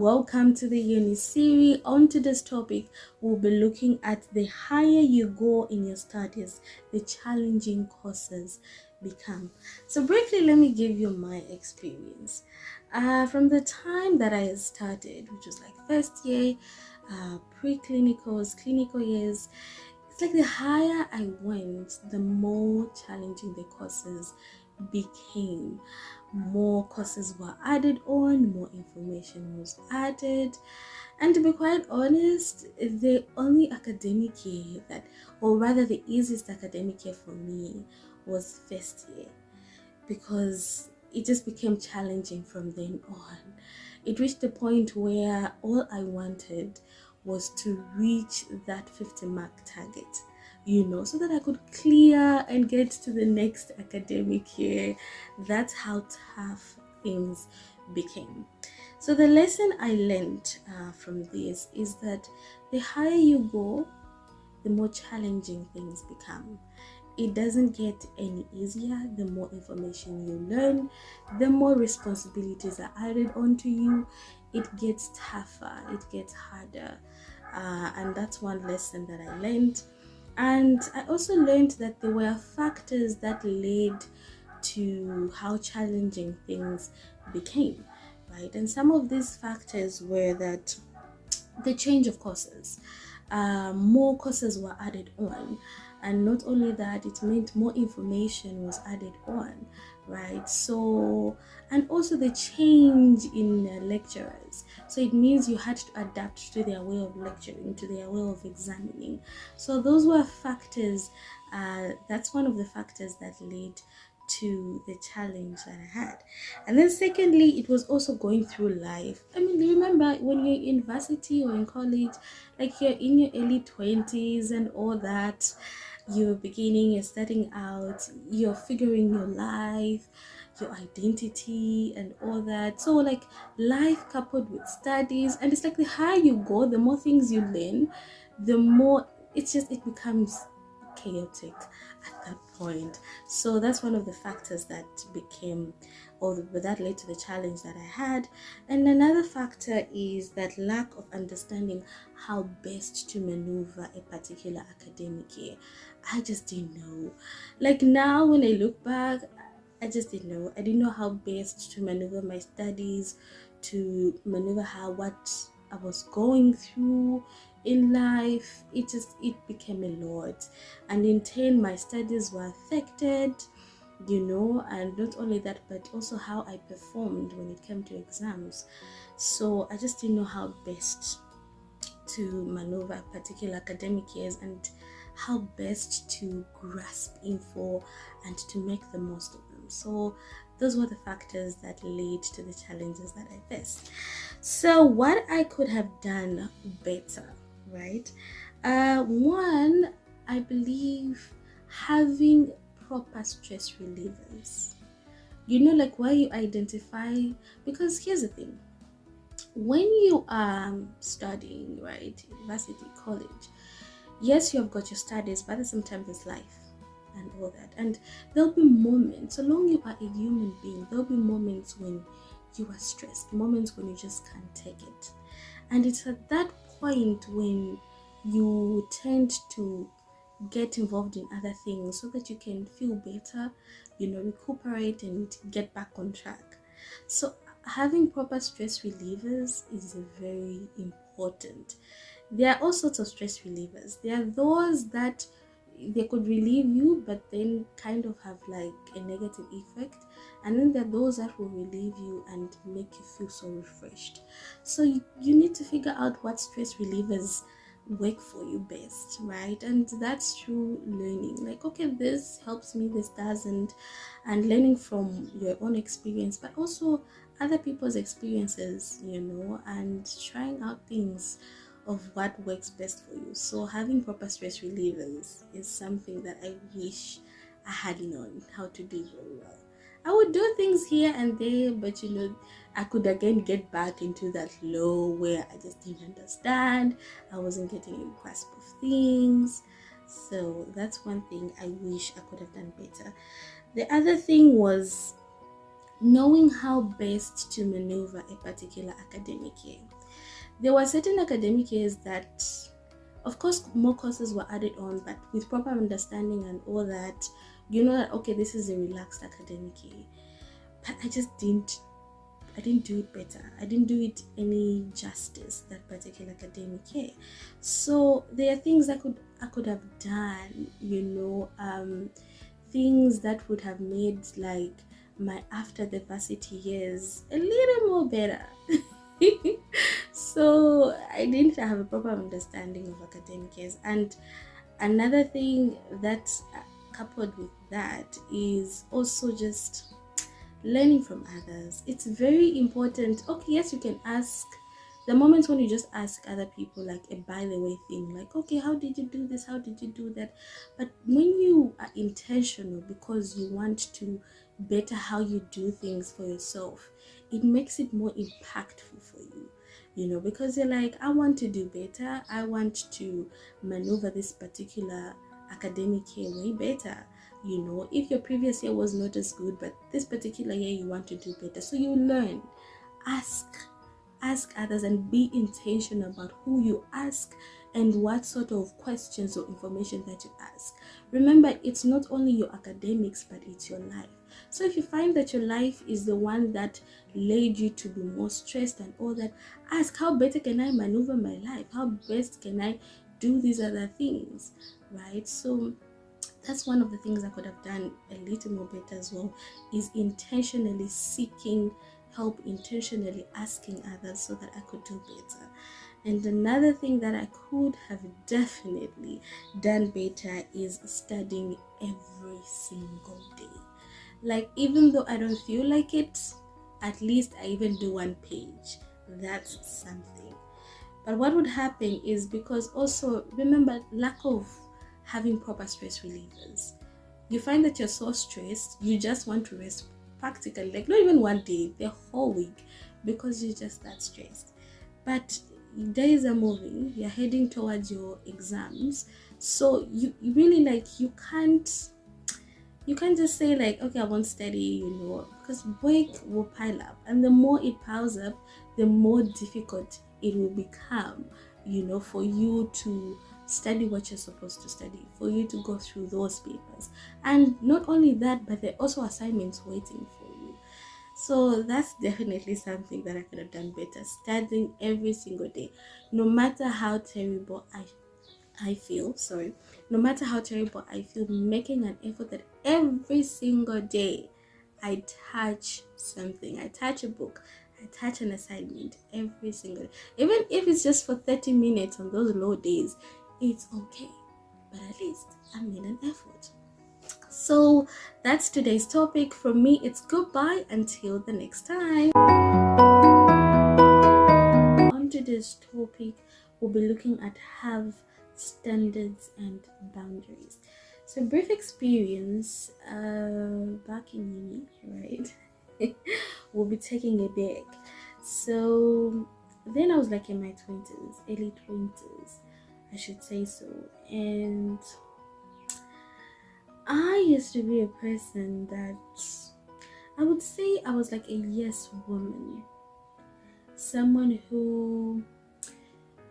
welcome to the uni series. On to this topic, we'll be looking at the higher you go in your studies, the challenging courses become. So briefly, let me give you my experience. From the time that I started, which was like first year, pre-clinicals, clinical years, it's like the higher I went, the more challenging the courses became. More courses were added on, more information was added, and to be quite honest, the only academic year that, or rather the easiest academic year for me, was first year, because it just became challenging from then on. It reached a point where all I wanted was to reach that 50 mark target, so that I could clear and get to the next academic year. That's how tough things became. So, the lesson I learned from this is that the higher you go, the more challenging things become. It doesn't get any easier. The more information you learn, the more responsibilities are added onto you. It gets tougher, it gets harder. And that's one lesson that I learned. And I also learned that there were factors that led to how challenging things became, right? And some of these factors were that the change of courses, more courses were added on, and not only that, it meant more information was added on, right? So, and also the change in lecturers, so it means you had to adapt to their way of lecturing, to their way of examining. So those were factors. That's one of the factors that led to the challenge that I had. And then secondly, it was also going through life. I mean, remember when you're in university or in college, like you're in your early 20s and all that, you're beginning, you're starting out, you're figuring your life, your identity and all that. So like life coupled with studies, and it's like the higher you go, the more things you learn, the more it becomes chaotic at that point. So that's one of the factors that became, or that led to the challenge that I had. And another factor is that lack of understanding how best to maneuver a particular academic year. I just didn't know. Like now when I look back, I just didn't know. I didn't know how best to maneuver my studies, to maneuver how what I was going through in life. It became a lot, and in turn my studies were affected, and not only that, but also how I performed when it came to exams. So I just didn't know how best to maneuver particular academic years, and how best to grasp info and to make the most of them. So those were the factors that led to the challenges that I faced. So what I could have done better, right? One, I believe having proper stress relievers. Like why you identify, because here's the thing, when you are studying, right, university, college, yes, you have got your studies, but sometimes it's life and all that. And there'll be moments, so long you are a human being, there'll be moments when you are stressed, moments when you just can't take it. And it's at that point when you tend to get involved in other things so that you can feel better, recuperate and get back on track. So having proper stress relievers is very important. There are all sorts of stress relievers. There are those that they could relieve you but then kind of have like a negative effect, and then there are those that will relieve you and make you feel so refreshed. So you need to figure out what stress relievers work for you best, right? And that's through learning, like, okay, this helps me, this doesn't, and learning from your own experience, but also other people's experiences, and trying out things of what works best for you. So having proper stress relievers is something that I wish I had known how to do very well. I would do things here and there, but I could again get back into that low where I just didn't understand. I wasn't getting a grasp of things. So that's one thing I wish I could have done better. The other thing was knowing how best to maneuver a particular academic year. There were certain academic years that, of course, more courses were added on, but with proper understanding and all that, you know that okay, this is a relaxed academic year. But I didn't do it better. I didn't do it any justice that particular academic year. So there are things I could have done, things that would have made like my after the varsity years a little more better. So I didn't have a proper understanding of academic years. And another thing that's coupled with that is also just learning from others. It's very important. Okay, yes, you can ask. The moments when you just ask other people like a by the way thing, like, okay, how did you do this, how did you do that? But when you are intentional because you want to better how you do things for yourself, it makes it more impactful for you, because you're like, I want to do better, I want to maneuver this particular academic year way better. If your previous year was not as good, but this particular year you want to do better, so you learn. Ask others and be intentional about who you ask and what sort of questions or information that you ask. Remember, it's not only your academics, but it's your life. So if you find that your life is the one that led you to be more stressed and all that, ask, how better can I maneuver my life? How best can I do these other things, right? So that's one of the things I could have done a little more better as well, is intentionally seeking help, intentionally asking others so that I could do better. And another thing that I could have definitely done better is studying every single day. Like, even though I don't feel like it, at least I even do one page. That's something. But what would happen is, because also remember, lack of having proper stress relievers. You find that you're so stressed, you just want to rest practically, like not even one day, the whole week, because you're just that stressed. But days are moving, you're heading towards your exams, so you really like you can't just say like, okay, I won't study, because work will pile up, and the more it piles up, the more difficult it will become, for you to study what you're supposed to study, for you to go through those papers. And not only that, but there are also assignments waiting for you. So that's definitely something that I could have done better, studying every single day, no matter how terrible I feel, sorry, no matter how terrible I feel, making an effort that every single day I touch something, I touch a book, I touch an assignment every single day. Even if it's just for 30 minutes on those low days, it's okay. But at least I made an effort. So that's today's topic. From me, it's goodbye until the next time. On today's topic, we'll be looking at have standards and boundaries. So brief experience back in uni, right? We'll be taking a break. So then I was like in my 20s, early 20s, I should say so. And I used to be a person that I would say I was like a yes woman. Someone who,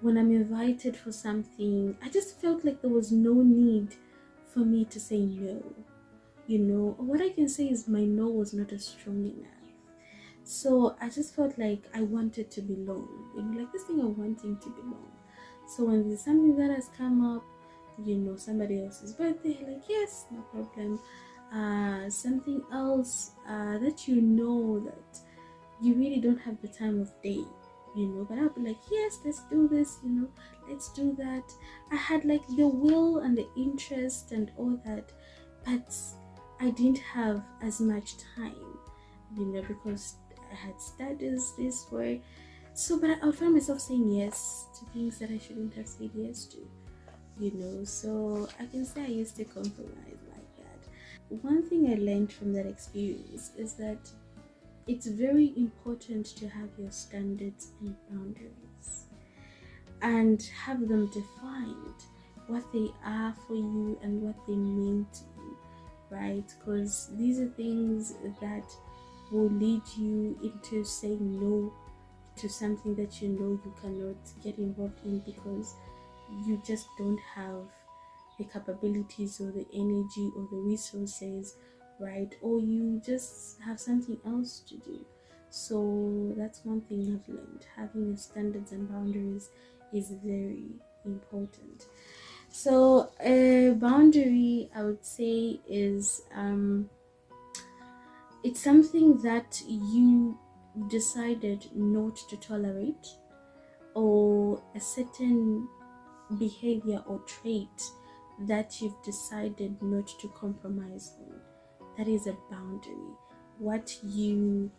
when I'm invited for something, I just felt like there was no need for me to say no. What I can say is my no was not as strong enough. So I just felt like I wanted to belong, like this thing of wanting to belong. So when there's something that has come up, somebody else's birthday, like, yes, no problem. Something else that that you really don't have the time of day, but I'll be like, yes, let's do this, let's do that. I had like the will and the interest and all that, but I didn't have as much time, because I had studies this way. So, but I would find myself saying yes to things that I shouldn't have said yes to, so I can say I used to compromise like that. One thing I learned from that experience is that it's very important to have your standards and boundaries and have them defined, what they are for you and what they mean to you, right? Because these are things that will lead you into saying no to something that you know you cannot get involved in because you just don't have the capabilities or the energy or the resources, right? Or you just have something else to do. So that's one thing I've learned. Having standards and boundaries is very important. So a boundary, I would say, is it's something that you decided not to tolerate, or a certain behavior or trait that you've decided not to compromise on. That is a boundary. What you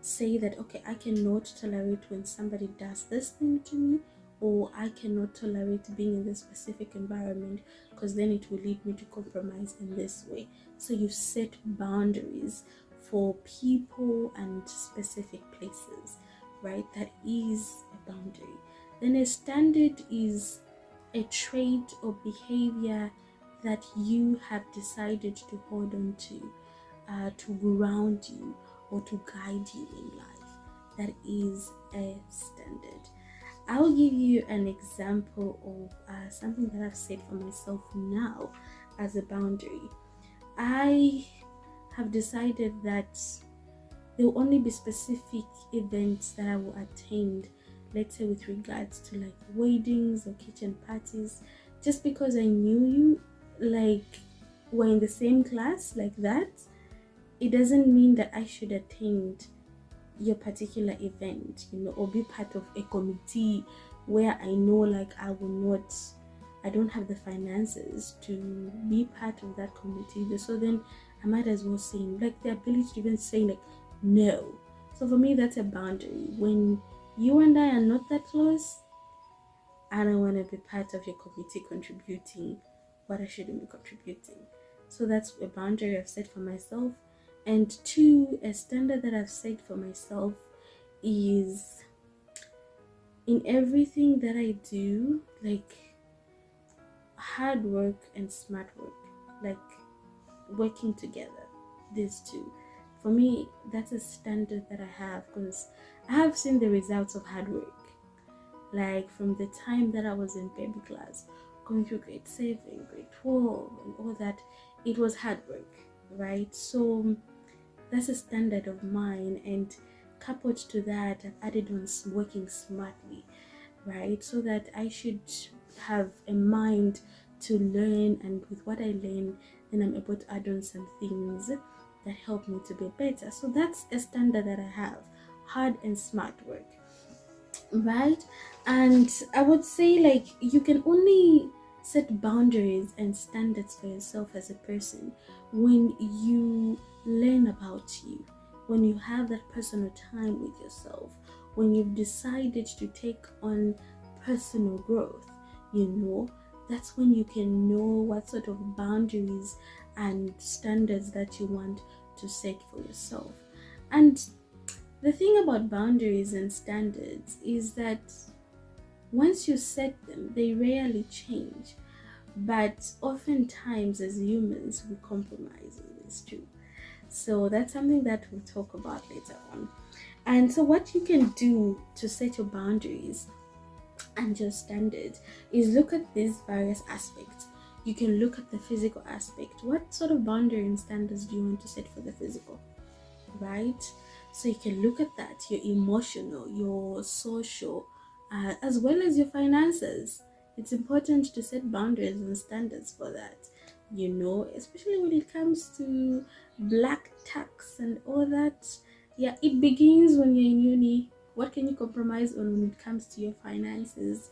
say that, okay, I cannot tolerate when somebody does this thing to me, or I cannot tolerate being in this specific environment because then it will lead me to compromise in this way. So you set boundaries for people and specific places, right? That is a boundary. Then a standard is a trait or behavior that you have decided to hold on to ground you or to guide you in life. That is a standard. I'll give you an example of something that I've set for myself now as a boundary. I have decided that there will only be specific events that I will attend, let's say with regards to like weddings or kitchen parties, just because I knew you, like we're in the same class like that, it doesn't mean that I should attend your particular event, or be part of a committee where I know like I don't have the finances to be part of that committee. So then I might as well say, like, the ability to even say like no. So for me, that's a boundary. When you and I are not that close, I don't want to be part of your committee contributing what I shouldn't be contributing. So that's a boundary I've set for myself. And two, a standard that I've set for myself is in everything that I do, like hard work and smart work, like working together, these two. For me, that's a standard that I have because I have seen the results of hard work. Like from the time that I was in baby class, going through grade 7, grade 12, and all that, it was hard work, right? So that's a standard of mine, and coupled to that, I've added on working smartly, right? So that I should have a mind to learn, and with what I learn, then I'm able to add on some things that help me to be better. So that's a standard that I have: hard and smart work, right? And I would say, like, you can only set boundaries and standards for yourself as a person when you learn about you, when you have that personal time with yourself, when you've decided to take on personal growth. That's when you can know what sort of boundaries and standards that you want to set for yourself. And the thing about boundaries and standards is that once you set them, they rarely change. But oftentimes, as humans, we compromise in this too. So that's something that we'll talk about later on. And so, what you can do to set your boundaries and your standards is look at these various aspects. You can look at the physical aspect. What sort of boundary and standards do you want to set for the physical? Right? So you can look at that, your emotional, your social, as well as your finances. It's important to set boundaries and standards for that, especially when it comes to black tax and all that. Yeah, it begins when you're in uni. What can you compromise on when it comes to your finances?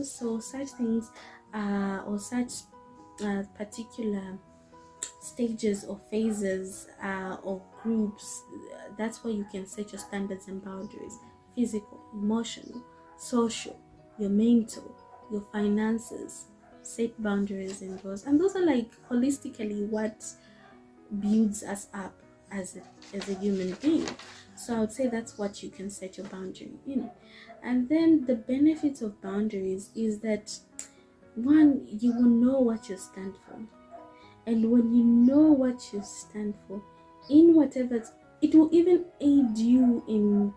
So such things, or such particular stages or phases or groups, that's where you can set your standards and boundaries: physical, emotional, social, your mental, your finances. Set boundaries in those, and those are like holistically what builds us up as a human being. So I would say that's what you can set your boundary in. And then the benefits of boundaries is that, one, you will know what you stand for. And when you know what you stand for, in whatever It will even aid you in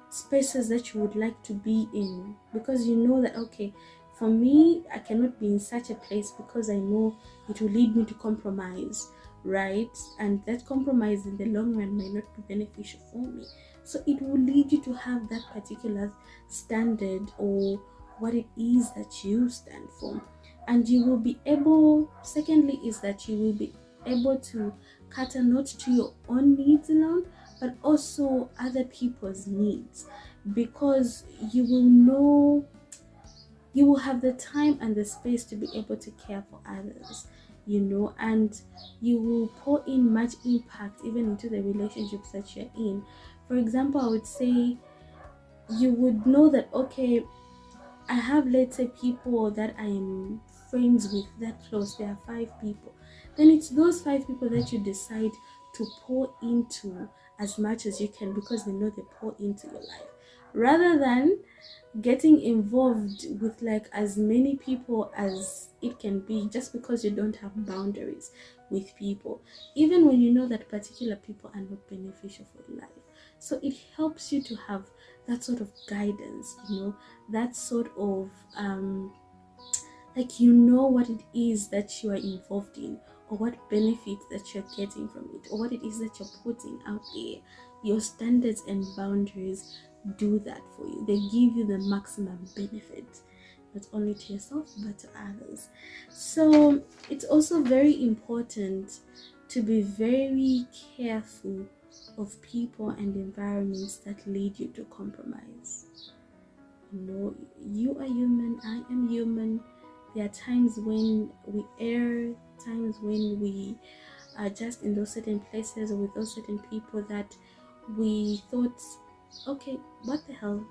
spaces that you would like to be in, because you know that, okay, for me, I cannot be in such a place because I know it will lead me to compromise, right? And that compromise in the long run might not be beneficial for me. So it will lead you to have that particular standard, or what it is that you stand for. And you will be able, secondly, is that you will be able to cater not to your own needs alone, but also other people's needs, because you will know, you will have the time and the space to be able to care for others, and you will pour in much impact even into the relationships that you're in. For example, I would say you would know that, okay, I have, let's say, people that I am friends with that close. There are 5 people. Then it's those 5 people that you decide to pour into as much as you can, because they know they pour into your life. Rather than getting involved with like as many people as it can be, just because you don't have boundaries with people, even when you know that particular people are not beneficial for your life. So it helps you to have that sort of guidance, that sort of like, what it is that you are involved in, or what benefits that you're getting from it, or what it is that you're putting out there. Your standards and boundaries do that for you. They give you the maximum benefit, not only to yourself but to others. So it's also very important to be very careful of people and environments that lead you to compromise. You are human, I am human. There are times when we err, times when we are just in those certain places or with those certain people that we thought, okay, what the hell,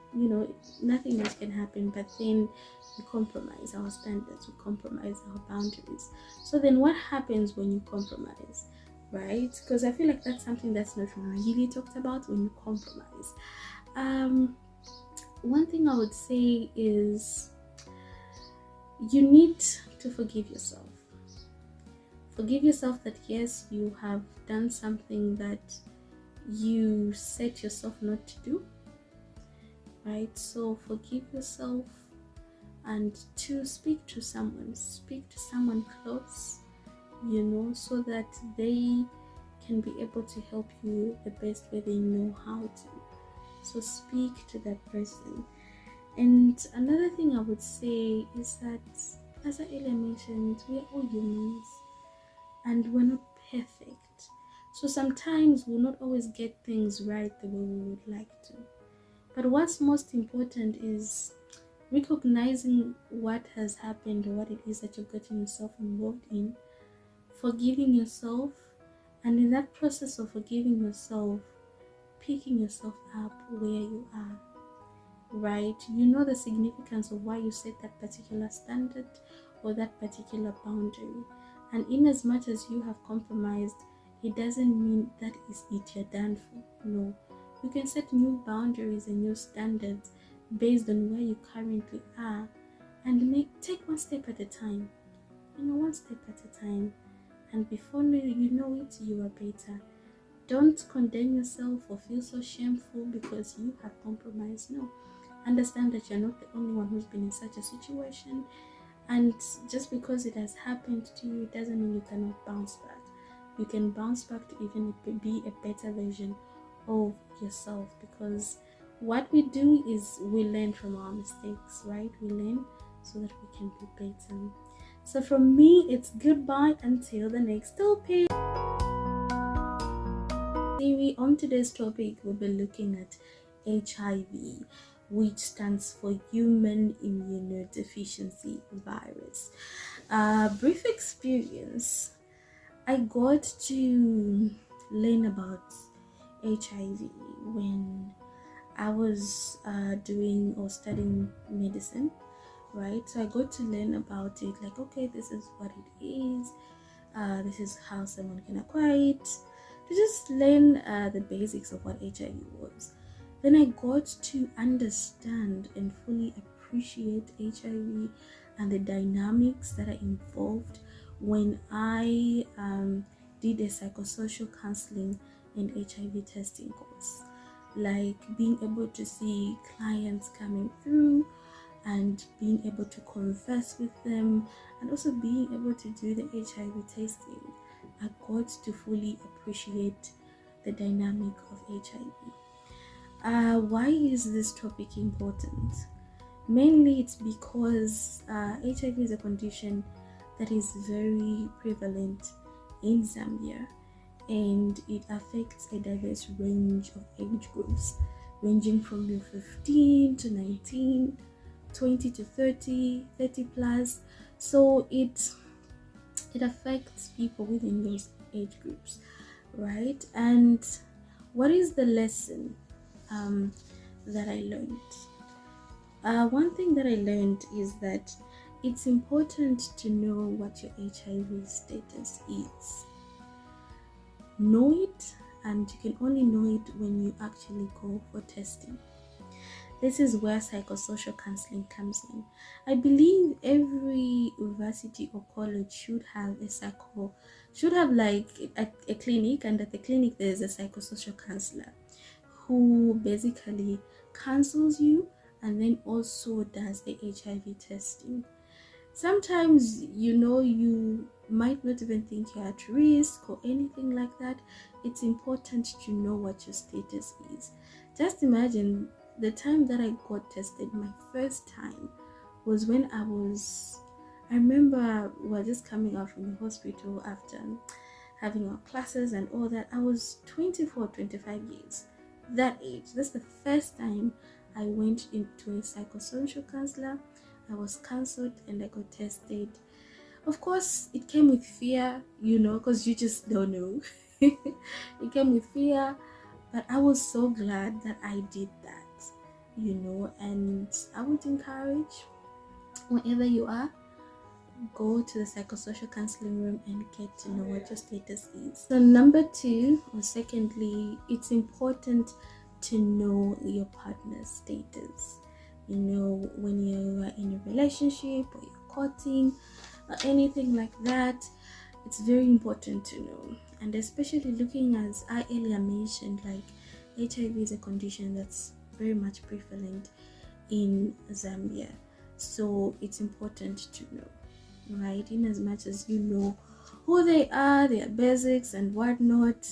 nothing much can happen. But then we compromise our standards, we compromise our boundaries. So then what happens when you compromise, right? Because I feel like that's something that's not really talked about when you compromise. One thing I would say is you need to forgive yourself. Forgive yourself that yes, you have done something that you set yourself not to do, right? So forgive yourself, and to speak to someone close, so that they can be able to help you the best way they know how to. So speak to that person. And another thing I would say is that, as I earlier mentioned, we are all humans and we're not perfect. So sometimes we'll not always get things right the way we would like to. But what's most important is recognizing what has happened, or what it is that you've gotten yourself involved in, forgiving yourself, and in that process of forgiving yourself, picking yourself up where you are. Right? You know the significance of why you set that particular standard or that particular boundary. And in as much as you have compromised, it doesn't mean that is it, you're done for. No. You can set new boundaries and new standards based on where you currently are, and take one step at a time. One step at a time. And before you know it, you are better. Don't condemn yourself or feel so shameful because you have compromised. No. Understand that you're not the only one who's been in such a situation, and just because it has happened to you, it doesn't mean you cannot bounce back. You can bounce back to even be a better version of yourself, because what we do is we learn from our mistakes, right? We learn so that we can be better. So from me, it's goodbye until the next topic. On today's topic, we'll be looking at HIV, which stands for Human Immunodeficiency Virus. Brief experience. I got to learn about HIV when I was doing or studying medicine, right? So I got to learn about it, like, okay, this is what it is, this is how someone can acquire it, to just learn the basics of what HIV was. Then I got to understand and fully appreciate HIV and the dynamics that are involved when I did a psychosocial counseling in HIV testing course, like being able to see clients coming through and being able to converse with them, and also being able to do the HIV testing. I got to fully appreciate the dynamic of HIV. Why is this topic important? Mainly, it's because HIV is a condition that is very prevalent in Zambia, and it affects a diverse range of age groups, ranging from your 15 to 19, 20 to 30, 30 plus. So it affects people within those age groups, right? And what is the lesson um, that I learned? One thing that I learned is that it's important to know what your HIV status is. Know it, and you can only know it when you actually go for testing. This is where psychosocial counseling comes in. I believe every university or college should have like a clinic, and at the clinic there is a psychosocial counselor who basically counsels you and then also does the HIV testing. Sometimes, you might not even think you're at risk or anything like that. It's important to know what your status is. Just imagine the time that I got tested, my first time was when I remember we were just coming out from the hospital after having our classes and all that. I was 24, 25 years, that age. That's the first time I went into a psychosocial counselor. I was counseled and I got tested. Of course, it came with fear, because you just don't know. It came with fear, but I was so glad that I did that, and I would encourage, wherever you are, go to the psychosocial counseling room and get to know what your status is. So number two, or secondly, it's important to know your partner's status. When you are in a relationship or you're courting or anything like that, it's very important to know. And especially looking, as I earlier mentioned, like HIV is a condition that's very much prevalent in Zambia. So it's important to know, right? In as much as you know who they are, their basics and whatnot,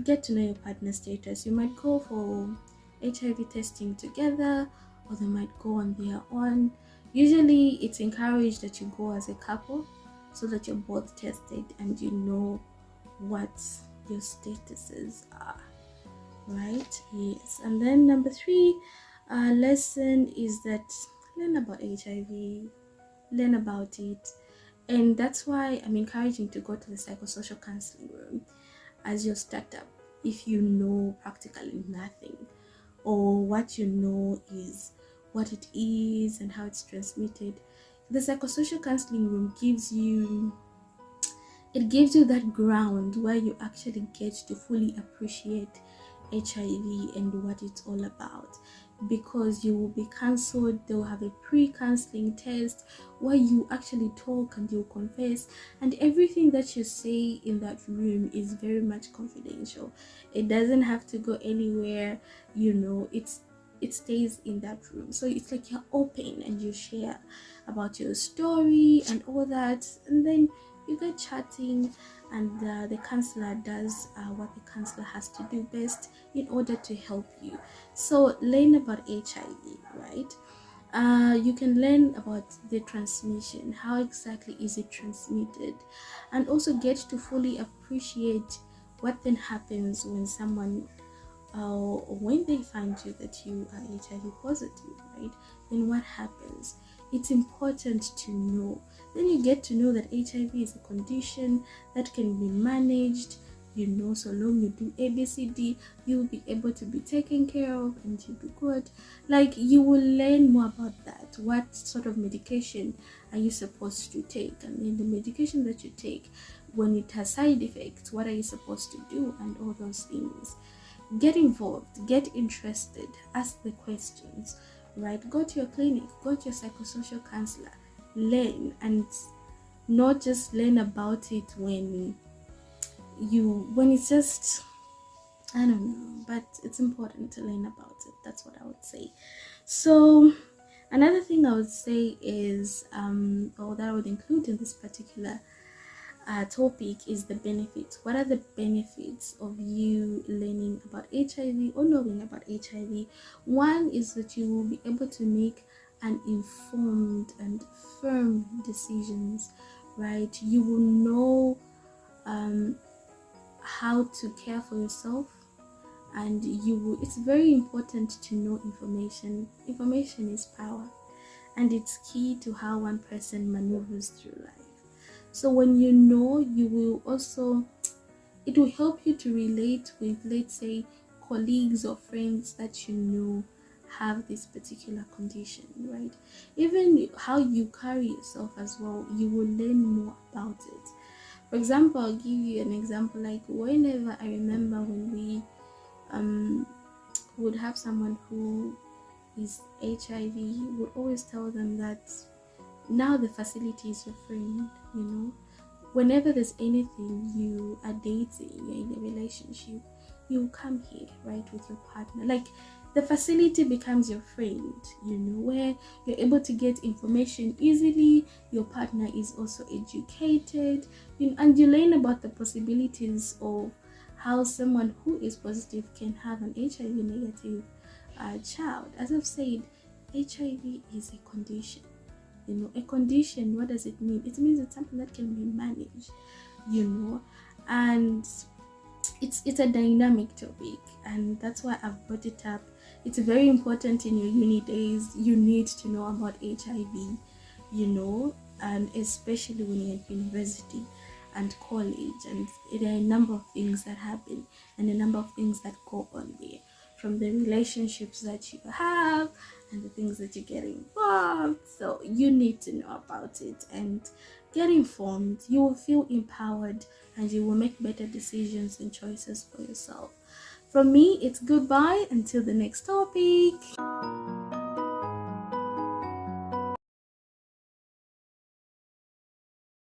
get to know your partner status. You might go for HIV testing together, or they might go on their own. Usually it's encouraged that you go as a couple so that you're both tested and you know what your statuses are, right? Yes. And then number three lesson is that learn about HIV, learn about it. And that's why I'm encouraging to go to the psychosocial counseling room as your startup. If you know practically nothing, or what you know is what it is and how it's transmitted, the psychosocial counseling room gives you that ground where you actually get to fully appreciate HIV and what it's all about, because you will be counseled. They'll have a pre-counseling test where you actually talk and you confess, and everything that you say in that room is very much confidential. It doesn't have to go anywhere. It stays in that room, so it's like you're open and you share about your story and all that, and then you get chatting, and the counselor does what the counselor has to do best in order to help you. So learn about HIV, right? You can learn about the transmission, how exactly is it transmitted, and also get to fully appreciate what then happens when someone when they find you that you are HIV positive, right? Then what happens? It's important to know. Then you get to know that HIV is a condition that can be managed. So long you do ABCD, you will be able to be taken care of and you'll be good. Like, you will learn more about that. What sort of medication are you supposed to take? And then the medication that you take, when it has side effects, what are you supposed to do? And all those things. Get involved, get interested, ask the questions, right? Go to your clinic, go to your psychosocial counselor, learn, and not just learn about it when it's just I don't know, but it's important to learn about it. That's what I would say. So another thing I would say is, or that I would include in this particular topic, is the benefits. What are the benefits of you learning about HIV or knowing about HIV? One is that you will be able to make an informed and firm decisions, right? You will know um, how to care for yourself, and you will, it's very important to know information is power, and it's key to how one person maneuvers through life. So when you know, you will also, it will help you to relate with, let's say, colleagues or friends that you know have this particular condition, right? Even how you carry yourself as well, you will learn more about it. For example, I'll give you an example. Like whenever I remember when we um would have someone who is HIV, would always tell them that now the facility is your friend, you know. Whenever there's anything, you are dating, you're in a relationship, you come here, right, with your partner. Like the facility becomes your friend, you know, where you're able to get information easily, your partner is also educated, you know, and you learn about the possibilities of how someone who is positive can have an HIV negative child. As I've said, HIV is a condition. You know, a condition, what does it mean? It means it's something that can be managed, you know, and it's a dynamic topic, and that's why I've brought it up. It's very important in your uni days. You need to know about HIV, you know, and especially when you're in university and college, and there are a number of things that happen and a number of things that go on there, from the relationships that you have and the things that you get involved. So you need to know about it and get informed. You will feel empowered and you will make better decisions and choices for yourself. From me, it's goodbye until the next topic.